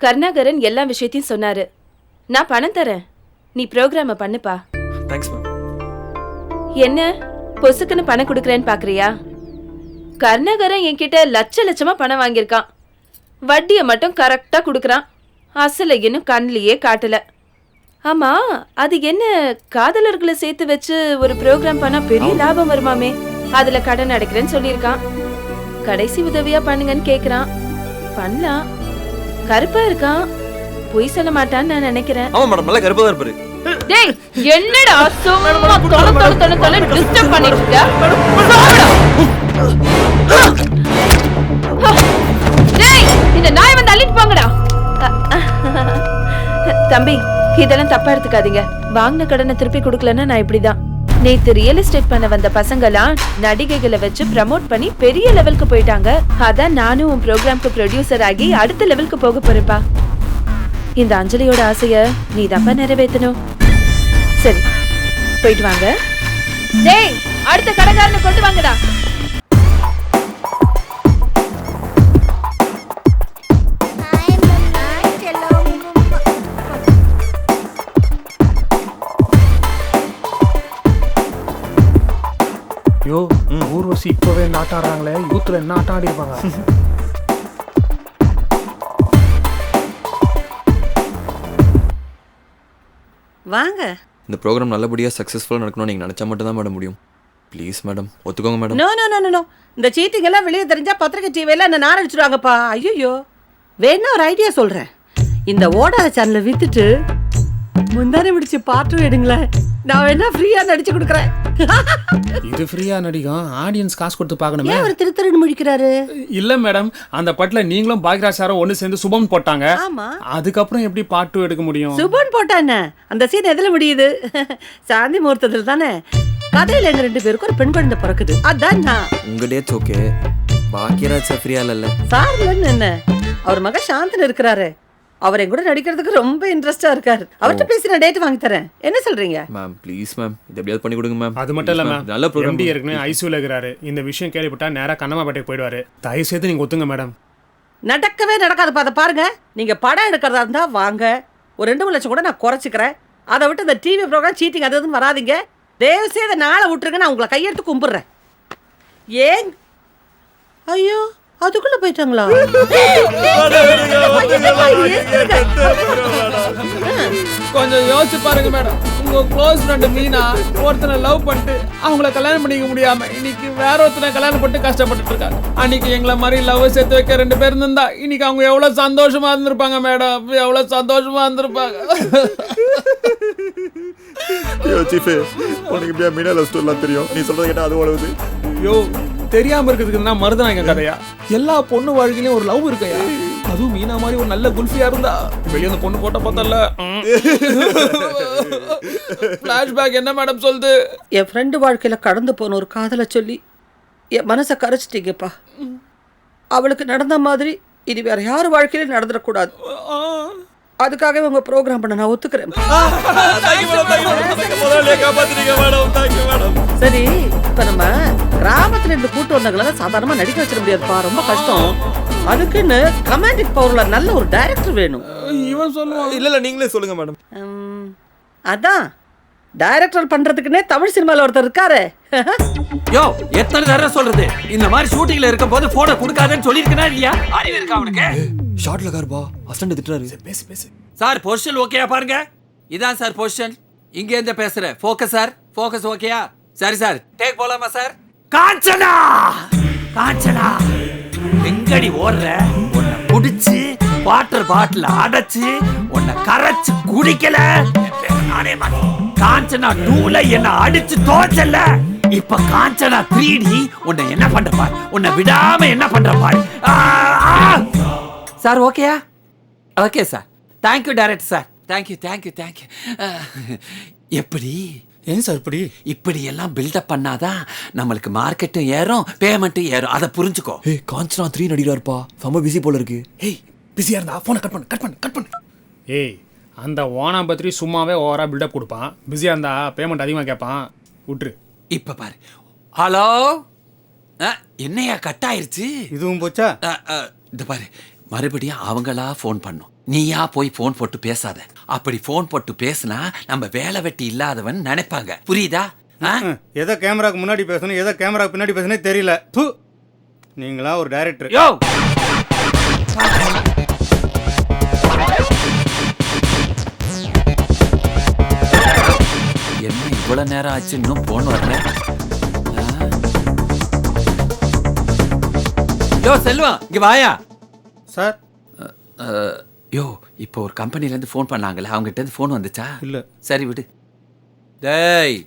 கருணாகரன் எல்லா விஷயத்தையும் சொன்னாரு. நான் பணம் தரேன், நீ ப்ரோக்ராம பண்ணுப்பா. Thanks ma'am. என்ன பொசுக்குன்னு பணம் கொடுக்கறேன்னு பாக்குறியா? கருணாகரன் என்கிட்ட லட்சமா பணம் வாங்கியிருக்கான். வட்டியை மட்டும் கரெக்டா கொடுக்கறான். அசலை இன்னும் கண்ணிலேயே காட்டல. ஆமா, அது என்ன காதலர்களை சேர்த்து வச்சு ஒரு ப்ரோக்ராம் பண்ணா பெரிய லாபம் வருமாமே. அதுல கடன் அடைக்கிறேன்னு சொல்லியிருக்கான். கடைசி உதவியா பண்ணுங்கன்னு கேக்குறான். பண்ணலாம். கருப்பா இருக்கான், பொய் சொல்ல மாட்டான்னு நான் நினைக்கிறேன். ஆமா மேடம், நல்ல கருப்பா தான் இருப்பாரு. டேய், என்னடா சும்மா தொலை டிஸ்டர்ப் பண்ணிட்டு இருக்க? டேய், இந்த நாய் வந்து அள்ளிட்டு போங்கடா. தம்பி, இதெல்லாம் தப்பா எடுத்துக்காதீங்க. வாங்கின கடனை திருப்பி கொடுக்கலன்னா நான் இப்படிதான். நேத்து ரியல் எஸ்டேட் பண்ண வந்த பசங்கலாம் நடிகைகளை வச்சு ப்ரமோட் பண்ணி பெரிய லெவலுக்கு போயிட்டாங்க. அதான் நானும் உன் ப்ரோக்ராம்க்கு ப்ரொடியூசர் ஆகி அடுத்த லெவலுக்கு போக போறேப்பா. இந்த அஞ்சலியோட ஆசைய நீ தப்பா நிறைவேற்றணும். சரி, போயிட்டு வாங்க. டேய், அடுத்த கடைக்காரனை கொண்டு வாங்கடா. யோ, ஊர்வசி இப்பவே நாட்டாடுறாங்களே, யூத்ல என்ன ஆட்டம் ஆடி இருப்பாங்க. வாங்க. இந்த ப்ரோக்ராம் நல்லபடியாக சக்ஸஸ்ஃபுல்லாக நடக்கணும் நீங்கள் நினச்சா மட்டும் தான் மேடம் முடியும். ப்ளீஸ் மேடம், ஒத்துக்கோங்க madam. No no no no, இந்த சீட்டிங் எல்லாம் வெளியே தெரிஞ்சா பத்திரிக்கை டிவியெல்லாம் என்ன நாரடிச்சிடுவாங்கப்பா. ஐயோ, வேணா ஒரு ஐடியா சொல்றேன். இந்த ஓடாத சேனலை வித்துட்டு முந்தானே முடிச்சு பாட்டு எடுங்களேன். நான் வேணா ஃப்ரீயா நடிச்சு கொடுக்குறேன். இது ஃப்ரீயா நடிக்கும், ஆடியன்ஸ் காசு கொடுத்து பார்க்கணுமே. ஏன் அவர் திருத்தருன்னு முடிக்கிறாரு? இல்ல மேடம், அந்த பாட்டுல நீங்களும் பாக்யராஜ் சாரும் ஒன்னு சேர்ந்து சுபம் போட்டாங்க. ஆமா, அதுக்கப்புறம் எப்படி பாட்டு எடுக்க முடியும்? சுபன் போட்டா என்ன, அந்த சீன் எதுல முடியுது? சாந்தி முகூர்த்தத்தில் தானே. கதையில எங்க 2 பேருக்கும் ஒரு பெண் குழந்தை பிறக்குது. அதான் நான். உங்க டேட்ஸ் ஓகே, பாக்கியராஜ் சார் ஃப்ரீயா இல்ல? சார்லன்னு என்ன, அவர் மக சாந்தன் இருக்கிறாரு. அவர் என் கூட நடிக்கிறதுக்கு ரொம்ப இன்ட்ரெஸ்டா இருக்காரு. அவர்கிட்ட பேசி நான் டேட் வாங்கி தரேன். என்ன சொல்றீங்க? மேம் ப்ளீஸ் மேம், இது எப்படியாவது பண்ணி கொடுங்க மேம். அது மட்டும் இல்ல மேம், நல்ல ப்ரோக்ராம். எம்டி ஏற்கனவே ஐசியூல இருக்கிறாரு. இந்த விஷயம் கேள்விப்பட்டா நேரா கண்ணமாப்பேட்டைக்கு போயிடுவாரு. தயவு செய்து நீங்க ஒத்துங்க மேடம். நடக்கவே நடக்காது. அதை பாருங்க. நீங்க படம் எடுக்கிறதா இருந்தா வாங்க, ஒரு 2-3 லட்சம் கூட நான் குறைச்சிக்கிறேன். அதை விட்டு இந்த டிவி ப்ரோக்ராம் சீட்டிங் அது இதுன்னு வராதிங்க. தயவு செய்து நாளை விட்டுருங்க, நான் உங்களை கையெடுத்து கும்பிடுறேன். ஏன்? ஐயோ, அதுக்குள்ள போயிட்டாங்களா? கொஞ்சம் யோசிச்சு பாருங்க மேடம். உங்க க்ளோஸ் ஃப்ரெண்ட் மீனா ஒருத்தனை லவ் பண்ணிட்டு அவங்கள கல்யாணம் பண்ணிக்க முடியாம இன்னைக்கு வேற ஒருத்தனை கல்யாணம் பண்ணிட்டு கஷ்டப்பட்டுட்டு இருக்காங்க. அன்னைக்கு எங்களை மாதிரி லவ் சேர்த்து வைக்க 2 பேர் இருந்தா இன்னைக்கு அவங்க எவ்வளவு சந்தோஷமா இருந்திருப்பாங்க மேடம். எவ்வளவு சந்தோஷமா இருந்திருப்பாங்க. சீஃபே, உனக்கு இப்படியா மீனா லவ் ஸ்டோரிலாம் தெரியும்? நீ சொல்றது கேட்டா அது உழவுது. ஐயோ, தெரியாம இருக்கிறதுக்குன்னா மருதநாயகம் கதையா? எல்லா பொண்ணு வாழ்க்கையிலும் ஒரு லவ் இருக்கையா? அதுவும் மீனா மாதிரி ஒரு நல்ல குல்ஃபியா இருந்தா வெளியே அந்த பொண்ணு போட்ட பார்த்தல. ஃபிளாஷ்பேக் என்ன மேடம் சொல்லுது? என் ஃப்ரெண்டு வாழ்க்கையில கடந்து போன ஒரு காதலை சொல்லி என் மனசை கரைச்சிட்டீங்கப்பா. அவளுக்கு நடந்த மாதிரி இது வேற யார் வாழ்க்கையிலும் நடந்துடக்கூடாது. அதுக்காகவே உங்க ப்ரோக்ராம் பண்ண நான் ஒத்துக்கிறேன். சரி, இப்ப நம்ம கிராமத்துல இருந்து கூட்டு வந்தவங்கள சாதாரணமா நடிக்க வச்சிட முடியாதுப்பா, ரொம்ப கஷ்டம். அதுக்குன்னு கமாண்டிக் பவர்ல நல்ல ஒரு டைரக்டர் வேணும். இவன் சொல்லுவான். இல்ல நீங்களே சொல்லுங்க மேடம். அதான் டைரக்டர் பண்றதுக்குன்னே தமிழ் சினிமால ஒருத்தர் இருக்காரு. யோ, எத்தனை தடவை சொல்றது? இந்த மாதிரி ஷூட்டிங்ல இருக்கும் போது போனை கொடுக்காதன்னு சொல்லிருக்கனா இல்லையா? அறிவு இருக்கா அவனுக்கு? ஷார்ட்ல கார்பா அசிஸ்டன்ட் திட்டுறாரு. பேசு பேசு சார், பொசிஷன் ஓகேயா பாருங்க. இதான் சார் பொசிஷன். இங்க இருந்து பேசுறேன். ஃபோக்கஸ் சார், ஃபோக்கஸ் ஓகேயா? சரி சார், டேக் போலாமா சார்? காஞ்சனா, காஞ்சனா எங்கடி ஓடுற? உன்னை குடிச்சு வாட்டர் பாட்டில் அடைச்சு உன்னை கரைச்சு குடிக்கல நானே மாட்டேன். காஞ்சனா 2ல என்ன அடிச்சு தோச்சல. இப்ப காஞ்சனா 3D உன்னை என்ன பண்ற பாரு. உன்னை விடாம என்ன பண்ற பாரு. சார் ஓகேயா? Okay sir. Thank you director sir. Thank you thank you thank you. எப்படி? ஏன் சார் இப்படி எல்லாம் பில்டப் பண்ணாதான் நம்மளுக்கு மார்க்கெட்டும் ஏறும், பேமெண்ட்டும் ஏறும். அதை புரிஞ்சுக்கோ. ஏய், காஞ்சனா 3 நடிகராருப்பா. செம்ம பிஸி போல இருக்கு. ஏய், பிஸியா இருந்தா போனை கட் பண்ணு. ஏய், அந்த ஓனா பத்திரி சும்மாவே ஓவரா பில்டப் கொடுப்பான். பிஸியா இருந்தா பேமெண்ட் அதிகமாக கேட்பான். விட்டுரு. இப்ப பாரு. ஹலோ, என்னையா கட் ஆயிருச்சு? இதுவும் போச்சா? இந்த பாரு, மறுபடியும் அவங்களா ஃபோன் பண்ணும். நீயா போய் ஃபோன் போட்டு பேசாத. அப்படி ஃபோன் போட்டு பேசினா நம்ம வேலை வெட்டி இல்லாதவன் நினைப்பாங்க. புரியுதா? எதை கேமராக்கு முன்னாடி பேசணும் எதை கேமராக்கு பின்னாடி பேசனே தெரியல. நீங்களா ஒரு டைரக்டர். யோ என்ன இவ்வளவு நேரம் ஆச்சு இன்னும் போன் வரல? யோ செல்வம் இங்க வாயா. சார் யோ இப்போ ஒரு கம்பெனில இருந்து ஃபோன் பண்ணாங்கல்ல, அவங்க கிட்ட இருந்து ஃபோன் வந்துச்சா? இல்ல. சரி விடு. டேய்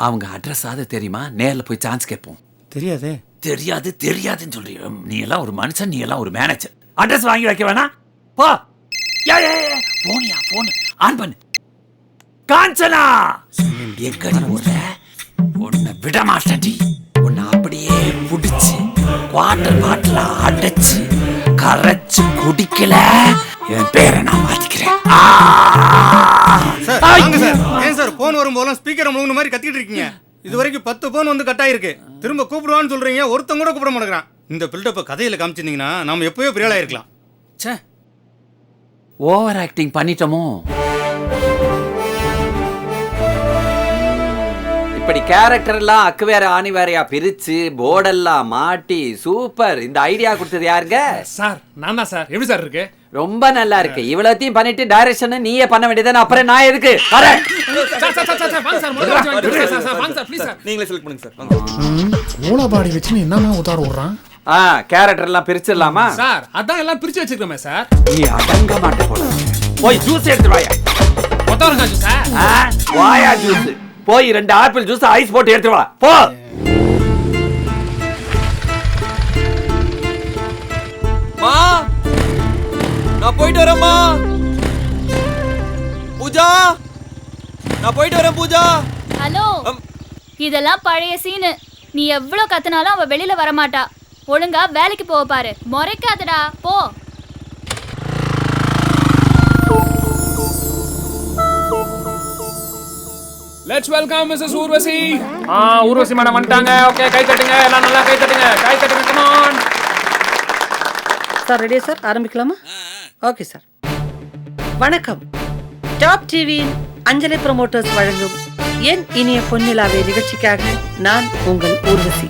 அவங்க அட்ரஸ் ஆது தெரியுமா? நேர்ல போய் சான்ஸ் கேட்போம். தெரியாதே. தெரியாதுன்னு சொல்றீங்க. நீ எல்லாம் ஒரு மனுஷன், நீ எல்லாம் ஒரு மேனேஜர். அட்ரஸ் வாங்கி வைக்க வேணா? போ. போனியா போன் ஆன் பண்ணு. காஞ்சனா எங்கடி போற? உன்னை விட மாட்டேன்டி. உன்னை அப்படியே புடிச்சு வாட்டர் பாட்டில அடைச்சு கரைச்சு குடிக்கல என் பேரை நான் மாத்திக்கிறேன். சார் வாங்க சார். ஏன் சார் போன் வரும்போதெல்லாம் ஸ்பீக்கர் முழுங்கின மாதிரி கத்திட்டு இருக்கீங்க? இது வரைக்கும் 10 போன் வந்து கட் ஆயிருக்கு. திரும்ப கூப்பிடுவான்னு சொல்றீங்க, ஒருத்தங்க கூட கூப்பிட மாட்டேங்கிறான். இந்த பில்டப்பை கதையில காமிச்சிருந்தீங்கன்னா நாம எப்பயோ பெரிய ஆயிருக்கலாம். ச்சே, ஓவர் ஆக்டிங் பண்ணிட்டோமோ? இப்படி கேரக்டர் எல்லாம் அக்கு வேற ஆணி வேறையா பிரிச்சு போர்டெல்லாம் மாட்டி சூப்பர். இந்த ஐடியா கொடுத்தது யாருங்க? சார் நான் தான் சார். எப்படி சார் இருக்கு? ரொம்ப நல்லா இருக்கு. இவ்வளவுத்தையும் பண்ணிட்டு டைரக்ஷன் நீயே பண்ண வேண்டியதானே, அப்புறம் நான் எதுக்கு வரேன்? நீங்களே செலக்ட் பண்ணுங்க சார். மூலபாடி வச்சு என்னமா உதார விடுறான்? கேரக்டர் எல்லாம் பிரிச்சிடலாமா சார்? அதான் எல்லாம் பிரிச்சு வச்சிருக்கோமே சார். நீ அடங்க மாட்ட போல. போய் ஜூஸ் எடுத்து வாயா. கொத்தவரங்காய் ஜூஸ் சார். வாயா ஜூஸ். போய் 2 ஆப்பிள் ஜூஸ் ஐஸ் போட்டு எடுத்து வா. போ. மா நான் போயிட்டு வரேம்மா. பூஜா நான் போயிட்டு வரேன் பூஜா. ஹலோ, இதெல்லாம் பழைய சீனு. நீ எவ்வளவு கத்துனாலும் அவ வெளியில வரமாட்டா. ஒழுங்கா வேலைக்கு போக பாரு. முறைக்காதடா, போ. Let's welcome Mrs Urvashi. Urvashi madam வந்துட்டாங்க. ஓகே, கை தட்டுங்க எல்லாம், நல்லா கை தட்டுங்க. கை தட்டுங்க, கம் ஆன். சார் ரெடியா சார்? ஆரம்பிக்கலாமா? Okay sir. வணக்கம். டாப் டிவியின் அஞ்சலி ப்ரமோட்டர்ஸ் வழங்கும் என் இனிய பொன்னிலாவே நிகழ்ச்சிக்காக நான் உங்கள் ஊர்வசி.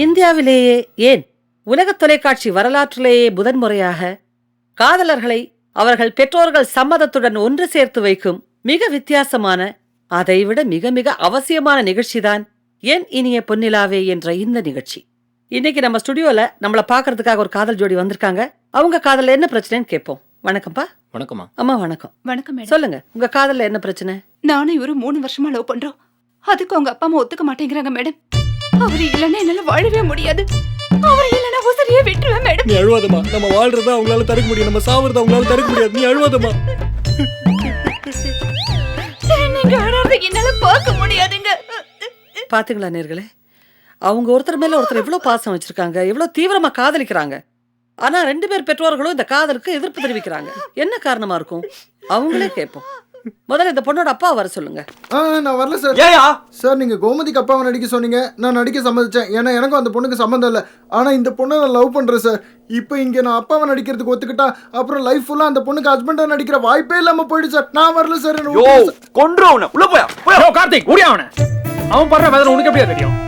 இந்தியாவிலேயே ஏன் உலக தொலைக்காட்சி வரலாற்றிலேயே முதன்முறையாக காதலர்களை அவர்கள் பெற்றோர்கள் சம்மதத்துடன் ஒன்று சேர்த்து வைக்கும் மிக வித்தியாசமான, அதைவிட மிக மிக அவசியமான நிகழ்ச்சிதான் என் இனிய பொன்னிலாவே என்ற இந்த நிகழ்ச்சி. இன்னைக்கு நம்ம ஸ்டுடியோல நம்மள பாக்குறதுக்காக ஒரு காதல் ஜோடி வந்திருக்காங்க. அவங்க காதல்ல என்ன பிரச்சனைன்னு கேட்போம். வணக்கம்ப்பா. வணக்கம்மா. அம்மா வணக்கம். வணக்கம் மேடம். சொல்லுங்க, உங்க காதல்ல என்ன பிரச்சனை? நானும் இவரு 3 வருஷமா லவ் பண்றோம். அதுக்கு அவங்க அப்பா அம்மா ஒத்துக்க மாட்டேங்கிறாங்க மேடம். அவரு இல்லைன்னா என்னால வாழவே முடியாது. அவரு இல்லைன்னா உசிரியே விட்டுருவேன் மேடம். நீ அழுவாதம்மா. நம்ம வாழ்றத அவங்களால தடுக்க முடியும், நம்ம சாவறத அவங்களால தடுக்க முடியாது. நீ அழுவாதம்மா. நீங்க அழறத என்னால பார்க்க முடியாதுங்க. பாத்தீங்களா நேர்களே, அவங்க ஒருத்தர் மேல ஒருத்தர் எவ்வளவு பாசம் வச்சிருக்காங்க, எவ்வளவு தீவிரமா காதலிக்கிறாங்க. ஆனா 2 பேர் பெற்றோர்களும் இந்த காதலுக்கு எதிர்ப்பு தெரிவிக்கிறாங்க. என்ன காரணமா இருக்கும்? அவங்களே கேட்போம். முதல்ல இந்த பொண்ணோட அப்பா வர சொல்லுங்க. நான் வரல சார். சார் நீங்க கோமதிக்கு அப்பாவை நடிக்க சொன்னீங்க, நான் நடிக்க சம்மதிச்சேன். ஏன்னா எனக்கும் அந்த பொண்ணுக்கு சம்மந்தம் இல்லை. ஆனா இந்த பொண்ணை நான் லவ் பண்றேன் சார். இப்போ இங்க நான் அப்பாவை நடிக்கிறதுக்கு ஒத்துக்கிட்டா அப்புறம் லைஃப் ஃபுல்லா அந்த பொண்ணுக்கு ஹஸ்பண்டா நடிக்கிற வாய்ப்பே இல்லாம போயிடுச்சு சார். நான் வரல சார். கொன்றுவன உள்ள போயா. யோ கார்த்திக், ஓடியா அவன. அவன் பண்ற வேதனை உனக்கு எப்படியா தெரியும்?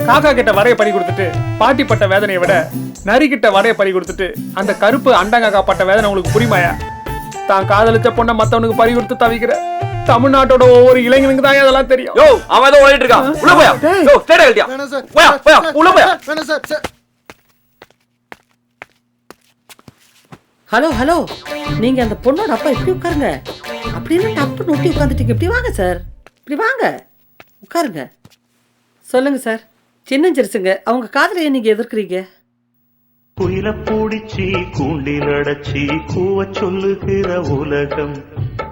காக்கா கிட்ட வரைய பறி கொடுத்துட்டு பாட்டி பட்ட வேதனையை விட நரி கிட்ட வரைய பறி கொடுத்துட்டு அந்த கருப்பு அண்டங்காக்கா பட்ட வேதனை உங்களுக்கு புரியுமாயா? தான் காதலிச்ச பொண்ணை மத்தவனுக்கு பறி கொடுத்து தவிக்கிற தமிழ்நாட்டோட ஒவ்வொரு இளைஞனுக்கு தான் அதெல்லாம் தெரியும். யோ அவன் ஏதோ ஓடிட்டு இருக்கான். உள்ள போயா. யோ தேட கட்டியா. வேணாம் சார். போயா போயா உள்ள போயா. வேணாம் சார். சார் ஹலோ ஹலோ, நீங்க அந்த பொண்ணோட அப்பா இப்படி உட்காருங்க. அப்படின்னு டப்பு நோட்டி உட்காந்துட்டீங்க. இப்படி வாங்க சார், இப்படி வாங்க, உட்காருங்க. சொல்லுங்க சார். சின்னஞ்சிருச்சுங்க, அவங்க காதலையை நீங்க எதிர்க்கிறீங்க. குயில பூடிச்சி கூண்டில் அடைச்சி கூவ சொல்லுகிற உலகம்,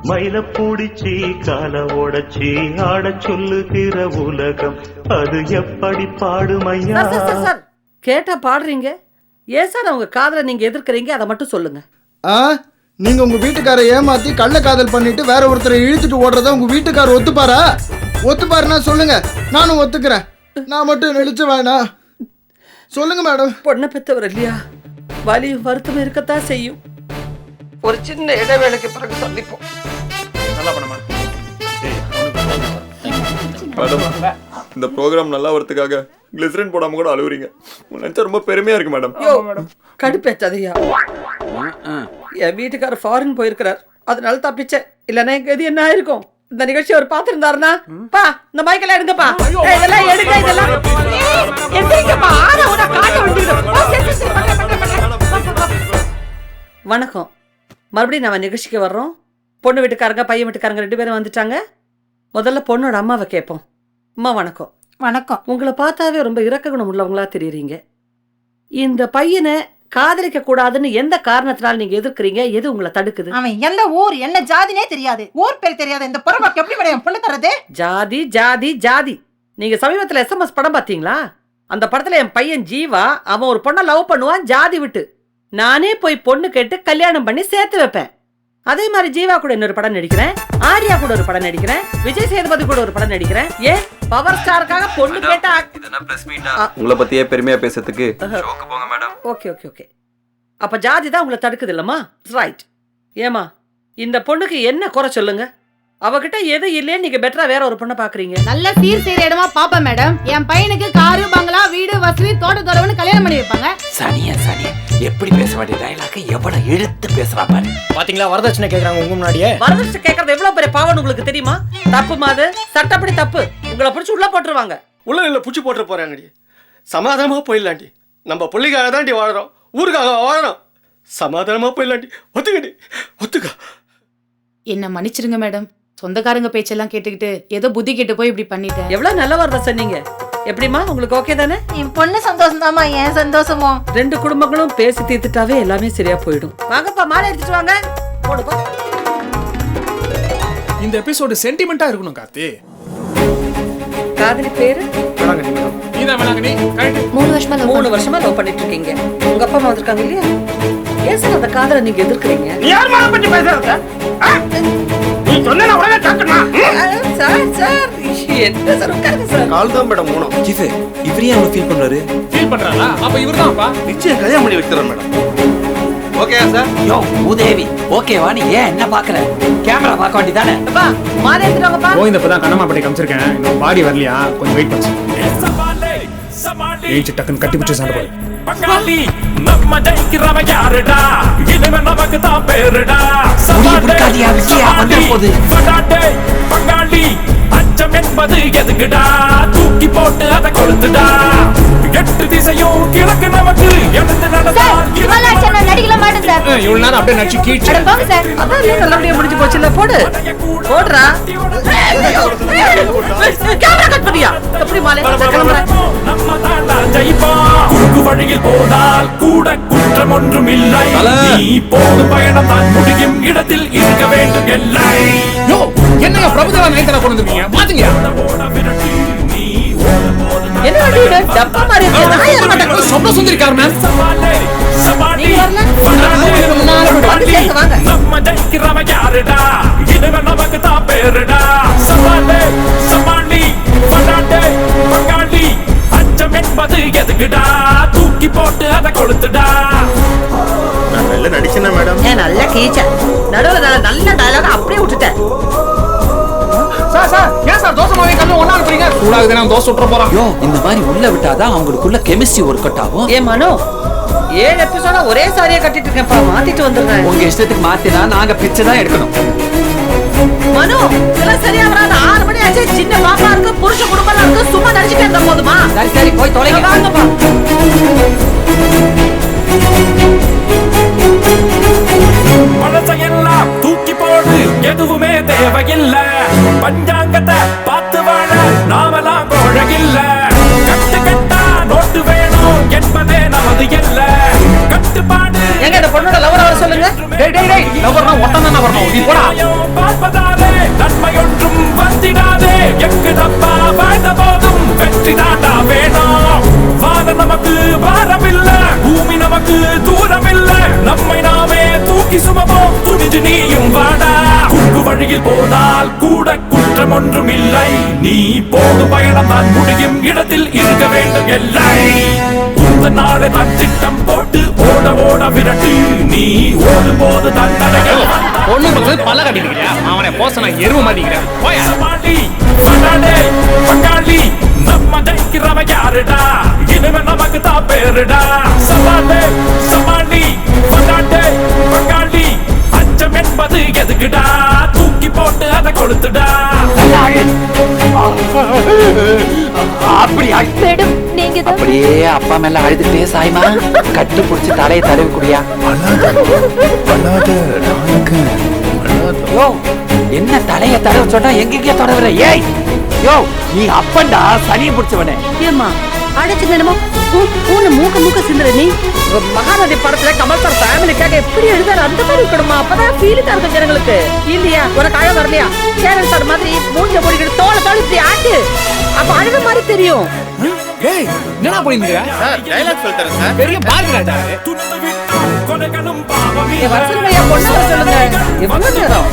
மயில பூடிச்சி கால உடைச்சி ஆட சொல்லுகிற உலகம், அது எப்படி பாடுமையா? சார் கேட்டா பாடுறீங்க. ஏன் சார் அவங்க காதலை நீங்க எதிர்க்கிறீங்க? அதை மட்டும் சொல்லுங்க. நீங்க உங்க வீட்டுக்காரை ஏமாத்தி கள்ள காதல் பண்ணிட்டு வேற ஒருத்தரை இழுத்துட்டு ஓடுறத உங்க வீட்டுக்காரர் ஒத்துப்பாரா? ஒத்துப்பாருன்னா சொல்லுங்க, நானும் ஒத்துக்கிறேன். நான் மட்டும் நெளிச்சு வேணா சொல்லுங்க மேடம். பொண்ணை பெற்றவர் இல்லையா? வலியும் வருத்தம் இருக்கத்தான் செய்யும். ஒரு சின்ன இடைவேளைக்கு பிறகு சந்திப்போம். நல்லா பண்ண மேடம். மேடம் இந்த ப்ரோக்ராம் நல்லா வரதுக்காக கிளிசரின் போடாம கூட அழுவுறீங்க. நினைச்சா ரொம்ப பெருமையா இருக்கு மேடம். யோ கடுப்பேத்தாதையா. என் வீட்டுக்காரர் ஃபாரின் போயிருக்கிறார், அதனால தப்பிச்சேன். இல்லைன்னா எங்க எது என்ன ஆயிருக்கும்? இந்த நிகழ்ச்சி அவர் பார்த்திருந்தாருன்னா, பா இந்த மைக்கெல்லாம் எடுங்கப்பா, இதெல்லாம் எடுங்க, இதெல்லாம் எடுங்கப்பா. வணக்கம். மறுபடியும் நம்ம நிகழ்ச்சிக்கு வர்றோம். பொண்ணு வீட்டுக்காரங்க பையன் வீட்டுக்காரங்க 2 பேரும் வந்துட்டாங்க. முதல்ல பொண்ணோட அம்மாவை கேட்போம். அம்மா வணக்கம். வணக்கம். உங்களை பார்த்தாவே ரொம்ப இரக்க குணம் உள்ளவங்களா தெரியுறீங்க. இந்த பையனை காதலிக்க கூடாதுன்னு எந்த காரணத்தினால நீங்க எதிர்க்கிறீங்க? எது உங்களை தடுக்குது? அவன் எந்த ஊர் என்ன ஜாதினே தெரியாது, ஊர் பேர் தெரியாது. இந்த பொறுமைக்கு எப்படி மேடம் பொண்ணு தரது? ஜாதி ஜாதி ஜாதி. நீங்க சமீபத்துல SMS படம் பாத்தீங்களா? அந்த படத்துல என் பையன் ஜீவா அவன் ஒரு பொண்ணை லவ் பண்ணுவான் ஜாதி விட்டு. நானே போய் பொண்ணு கேட்டு கல்யாணம் பண்ணி சேர்த்து வைப்பேன். அதே மாதிரி ஜீவா கூட இன்னொரு படம் நடிக்கிறேன், ஆர்யா கூட ஒரு படம் நடிக்கிறேன், விஜய் சேதுபதி கூட ஒரு படம் நடிக்கிறேன். ஏன் பவர் ஸ்டாருக்காக பொண்ணு கேட்டா? உங்களை பத்தியே பெருமையா பேசுறதுக்கு போங்க மேடம். Okay okay okay. அப்ப ஜாதி தான் உங்களை தடுக்குது இல்லம்மா? ரைட். ஏமா இந்த பொண்ணுக்கு என்ன குறை சொல்லுங்க? அவகிட்ட எது இல்லையே நீங்க பெட்டரா வேற ஒரு பொண்ணை பாக்குறீங்க. நல்ல சீர் செய்யற இடமா பாப்பேன் மேடம். என் பையனுக்கு காரு பங்களா வீடு வசதி தோட்ட தொலைவுன்னு கல்யாணம் பண்ணி வைப்பாங்க. சனியா சனியா எப்படி பேச வேண்டிய டயலாக எவ்வளவு எடுத்து பேசுறா பாரு. பாத்தீங்களா வரதட்சணை கேக்குறாங்க உங்க முன்னாடியே. வரதட்சணை கேக்குறது எவ்வளவு பெரிய பாவம் உங்களுக்கு தெரியுமா? தப்பு மாது, சட்டப்படி தப்பு. உங்களை பிடிச்சி உள்ள போட்டுருவாங்க. உள்ள இல்ல புடிச்சு போட்டு போறாங்கடி. சமாதானமா போயிடலாண்டி. நம்ம பிள்ளைக்காக தாண்டி வாழறோம், ஊருக்காக வாழறோம். சமாதானமா போயிடலாண்டி. ஒத்துக்கடி ஒத்துக்க. என்ன மன்னிச்சிருங்க மேடம். சொந்தக்காரங்க பேச்செல்லாம் கேட்டுக்கிட்டு ஏதோ புத்தி கேட்டு போய் இப்படி பண்ணிட்டேன். எவ்வளவு நல்ல வரத சொன்னீங்க. எப்படிமா உங்களுக்கு ஓகே தானே? என் பொண்ணு சந்தோஷம் தாமா, ஏன் சந்தோஷமோ. 2 குடும்பங்களும் பேசி தீர்த்துட்டாவே எல்லாமே சரியா போயிடும். வாங்கப்பா மாலை எடுத்துட்டு வாங்க. போடுப்பா. இந்த எபிசோடு சென்டிமெண்டா இருக்கணும் கார்த்தி. காதலி பேரு நீதான் வேணாங்கனி. கரெக்ட். 3 வருஷமா லவ் பண்ணிட்டு இருக்கீங்க. உங்க அப்பா அம்மா வந்திருக்காங்க இல்லையா? ஏன் சார் அந்த காதலை நீங்க எதிர்க்கிறீங்க? நீ யார் மேல பத்தி பேசுறத? நீ சொன்னா உடனே கேட்கணும். சார் சார் என்ன சார் உட்காருங்க சார். கால் தான் மேடம் மூணு. சீஃப் இவரே அவனை ஃபீல் பண்றாரு. ஃபீல் பண்றாரா? அப்ப இவர்தான்ப்பா. நிச்சயம் கல்யாணம் பண்ணி வைக்கிறேன் மேடம். ஓகேயா சார்? யோ உதேவி ஓகேவா? நீ ஏன் என்ன பாக்குற? கேமரா பார்க்க வேண்டியதானே? அப்பா மாலை எடுத்துட்டு வாங்கப்பா. கோவிந்த இப்பதான் கண்ணம்மா பட்டி காமிச்சிருக்கேன். இன்னும் பாடி வரலையா? கொஞ்சம் வெயிட் பண்ணு. ஏய் டக்குன்னு கட்டி பிடிச்சி சண்டை போடு. பங்காளி நம்ம ஜெயிக்கிறவ யாருடா? இனிமே நமக்கு தான் பேருடா. பங்காளி அச்சம் என்பது எதுக்குடா? தூக்கி போட்டு அதை கொளுத்துடா. 8 திசையும் கிழக்கு நமக்கு எழுந்து நடிக்கல மாட்டேன் சார். இவ்வளவு நேரம் அப்படியே நடிச்சு கீழ்ச்சி. போங்க சார். அதான் நல்லபடியா முடிஞ்சு போச்சுல. போடு போடுறா. கேமரா கட் பண்ணியா? எப்படி மாலை கிளம்புறேன். நம்ம தாண்டா ஜெயிப்போம். குறுக்கு வழியில் போனால் கூட குற்றம் ஒன்றும் இல்லை. நீ போகும் பயணம் தான் முடியும் இடத்தில் இருக்க வேண்டும் எல்லை. யோ என்னங்க பிரபுதேவா நைட்ல கொண்டு வந்தீங்க? பாத்தீங்க? என்ன வண்டி இது? டப்பா மாதிரி இருக்கு. நான் ஏற மாட்டேன். சொப்ன சுந்தரிக்கார் மேம். நீங்க வரல? நம்ம ஜெயிக்கிறவ யாருடா? இனிமே நமக்கு தான் பேருடா. சவாலே சமாளி பண்டாட்டே பங்காளி அச்சம் என்பது எதுக்குடா? தூக்கி போட்டு அதை கொளுத்துடா. நான் நல்ல நடிச்சேனா மேடம்? ஏன் நல்ல கீச்ச. நடுவுல நல்ல டயலாக் அப்படியே விட்டுட்டேன். சார் சார் ஏன் சார் தோசை மாவை கண்ணு ஒண்ணா அனுப்புறீங்க? சூடாகுது நான் தோசை சுற்ற போறோம். யோ இந்த மாதிரி உள்ள விட்டாதான் அவங்களுக்குள்ள கெமிஸ்ட்ரி ஒர்க் அவுட் ஆகும். ஏ மனோ 7 எபிசோட ஒரே சாரியா கட்டிட்டு இருக்கேன்ப்பா. மாத்திட்டு வந்துடுறேன். உங்க இஷ்டத்துக்கு மாத்தினா நாங்க பிச்சை தான் எடுக்கணும். மனோ இதெல்லாம் சரியா வராது. 6 மணி ஆச்சு. சின்ன பாப்பா இருக்கு, புருஷ குடும்பம் இருக்கு. சும்மா நடிச்சுட்டே இருந்தா போதுமா? சரி சரி போய் தொலைங்க. வாங்கப்பா. பழசையெல்லாம் தூக்கி போடு, எதுவுமே தேவையில்லை. பஞ்சாங்கத்தை பார்த்து வாழ நாமெல்லாம் கோழகில்ல. கட்டு கட்டா நோட்டு வேணும் என்பதே நமது இல்ல. கட்டுப்பாடு எங்க இந்த பொண்ணோட லவர் வர சொல்லுங்க. டேய் டேய் டேய் லவர்னா ஒட்டனா வரணும். நீ போடா. பார்ப்பதாலே நன்மை ஒன்றும் வந்திடாதே. எங்கு தப்பா வாழ்ந்த போதும் வெற்றி தாண்டா வேணும். வானம் நமக்கு பாரமில்லை, பூமி நமக்கு தூரமில்லை. நம்மை நாமே தூக்கி சுமப்போம், துணிஞ்சு நீயும் வாடா. குறுக்கு வழியில் போனால் கூட குற்றம் ஒன்றும் இல்லை. நீ போகும் பயணம் தான் முடியும் இடத்தில் இருக்க வேண்டும் எல்லை. உந்த நாளை தான் திட்டம் போட்டு ஓட ஓட விரட்டு நீ ஓடு போது தண்டனைகள் பொண்ணு பக்கத்துல பல்ல கட்டிக்கிறியா அவனை போச நான் எருவ மாட்டேங்கிறேன் போயா சமாளி சடாடே பங்காளி நம்ம ஜெயிக்கிறவ யாருடா இனிமே நமக்கு தான் பேருடா சமாளி சமாளி பங்காளி பங்காளி அச்சம் என்பது எதுக்குடா தூக்கி போட்டு அதை கொளுத்துடா அப்படி மேடம் நீங்க தான் அப்படியே அப்பா மேல அழுதுட்டே சாய்மா கட்டு பிடிச்சி தலையை தடவி குடியா யோ என்ன தலைய தடவை சொன்னா எங்கெங்கே தொடவுற ஏய் யோ நீ அப்பண்டா சனியை பிடிச்சவனே ஏம்மா அடைச்சு என்னமோ பூனை மூக்க சிந்துற நீ மகாநதி படத்துல கமல் சார் ஃபேமிலிக்காக எப்படி எழுதாரு அந்த மாதிரி இருக்கணுமா அப்பதான் ஃபீலிங்கா இருக்கும் ஜனங்களுக்கு இல்லையா உனக்கு அழ வரலையா சேரன் சார் மாதிரி மூஞ்ச மூடிக்கிட்டு தோலை இப்படி ஆட்டு அப்ப அழுத மாதிரி தெரியும் ஏய் என்னடா போயிங்க சார் டைலாக் சொல்லித்தரேன் சார் பெரிய பாருங்கடா கொலைகளும் பாவம் வசனமையா பொண்ணு வர சொல்லுங்க எவ்வளவு நேரம்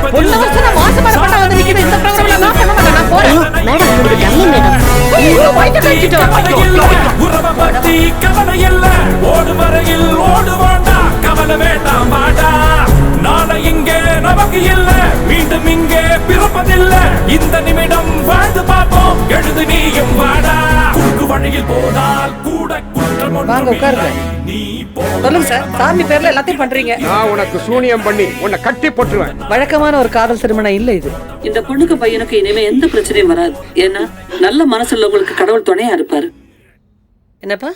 பொண்ணு வருஷம் மாசம் வர பண்ண வந்து நிக்கிது இந்த ப்ரோகிராம்ல நான் பண்ண மாட்டேன் நான் போறேன் மேடம் உங்களுக்கு நல்ல மேடம் ஐயோ வைக்க கட்டிட்டோம் உறவை பத்தி கவலை இல்ல ஓடு வரையில் ஓடுவாண்டா கவலை வேண்டாம் வாடா நாளை இங்கே நமக்கு இல்ல மீண்டும் இங்கே பிறப்பதில்ல இந்த நிமிடம் வாழ்ந்து பார்ப்போம் எழுது நீயும் வாடா குறுக்கு வழியில் போனால் கூட குற்றம் வாங்க உட்காருங்க சொல்லுங்க சார் சாமி பேர்ல எல்லாத்தையும் பண்றீங்க நான் உனக்கு சூனியம் பண்ணி உன்னை கட்டி போட்டுருவேன் வழக்கமான ஒரு காதல் திருமணம் இல்ல இது இந்த பொண்ணுக்கு பையனுக்கு இனிமே எந்த பிரச்சனையும் வராது ஏன்னா நல்ல மனசுல உங்களுக்கு கடவுள் துணையா இருப்பாரு என்னப்பா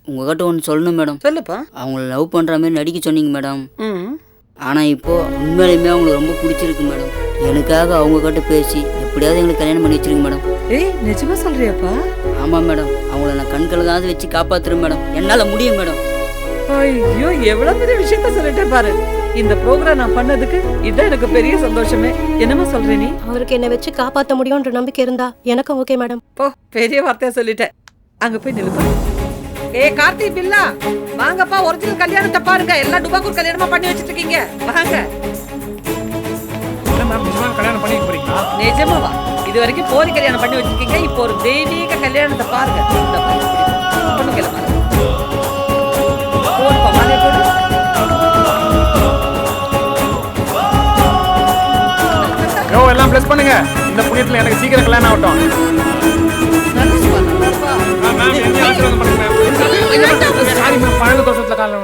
உங்ககிட்ட ஒன்று சொல்லணும் மேடம் சொல்லுப்பா அவங்கள லவ் பண்ற மாதிரி நடிக்க சொன்னீங்க மேடம் ம் ஆனா இப்போ உண்மையிலுமே அவங்களுக்கு ரொம்ப பிடிச்சிருக்கு மேடம் எனக்காக அவங்க கிட்ட பேசி எப்படியாவது எங்களுக்கு கல்யாணம் பண்ணி வச்சிருங்க மேடம் ஏய் நிஜமா சொல்றியாப்பா ஆமா மேடம் அவங்கள நான் கண்களுக்காவது வச்சு காப்பாத்துறேன் மேடம் என்னால முடியும் மேடம் ஐயோ எவ்வளவு பெரிய விஷயத்த சொல்லிட்டேன் பாரு இந்த ப்ரோகிராம் நான் பண்ணதுக்கு இதான் எனக்கு பெரிய சந்தோஷமே என்னமா சொல்ற நீ அவருக்கு என்ன வச்சு காப்பாத்த முடியும்ன்ற நம்பிக்கை இருந்தா எனக்கும் ஓகே மேடம் போ பெரிய வார்த்தையா சொல்லிட்டேன் அங்க போய் நிலுப்பா ஏய் கார்த்தி பில்லா வாங்கப்பா ஒரிஜினல் கல்யாணத்தை பாருங்க எல்லாம் டுபாக்கூர் கல்யாணமா பண்ணி வச்சிட்டு இருக்கீங்க வாங்க கல்யாணம் பண்ணிக்க போறீங்களா நிஜமாவா இது வரைக்கும் போரி கல்யாணம் பண்ணி வச்சிருக்கீங்க இப்போ ஒரு தெய்வீக கல்யாணத்தை பாருங்க இந்த பாருங்க. பொண்ணு கையில பாருங்க. போடுப்பா, மாலையை போடு. யோ எல்லாம் ப்ளஸ் பண்ணுங்க இந்த புண்ணியத்துல எனக்கு சீக்கிரம் கல்யாணம் ஆகட்டும் நல்லா இருப்பா, நல்லா இருப்பா. மேம் என்ன ஆசீர்வாதம் பண்ணுங்க மேம் சாரி மேம் பழக தோஷத்துல காலம்